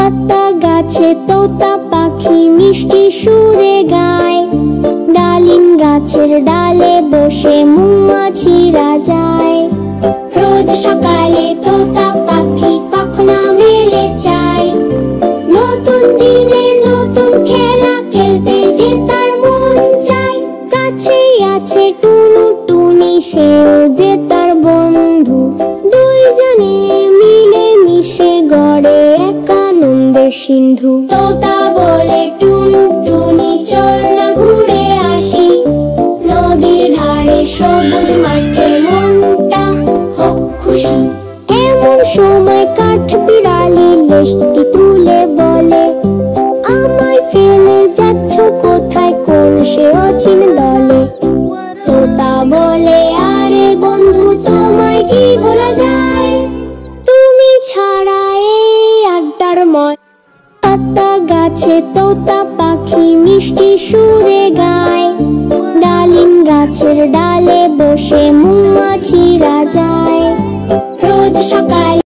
আতা গাছে তোতা পাখি মিষ্টি সুরে গায়, ডালিম গাছের ডালে বসে মৌমাছিরা যায়। রোজ সকালে তোতা পাখি পাখনা মেলে চায়, নতুন দিনের নতুন খেলা খেলতে যে তার মন চায়। কাছেই আছে টুনু টুনি, সেও যে তার বন্ধু, দুইজনে মিলে মিশে গড়ে এক আনন্দের সিন্ধু। তোতা বলে টুনু টুনি চল না ঘুরে আসি, নদীর ধারে সবুজ মাঠে মনটা হোক খুশি। এমন সময় কাঠ বিড়ালি লেজটি তুলে বলে, আমায় ফেলে যাচ্ছ কোথায় কোন সে অচিন দলে। তোতা বলে আরে বন্ধু তোমায় কি ভোলা যায়, তুমি ছাড়া এই আড্ডার ময়। আতা গাছে তোতা পাখি মিষ্টি সুরে গায়, ডালিম গাছের ডালে বসে মৌমাছিরা যায়।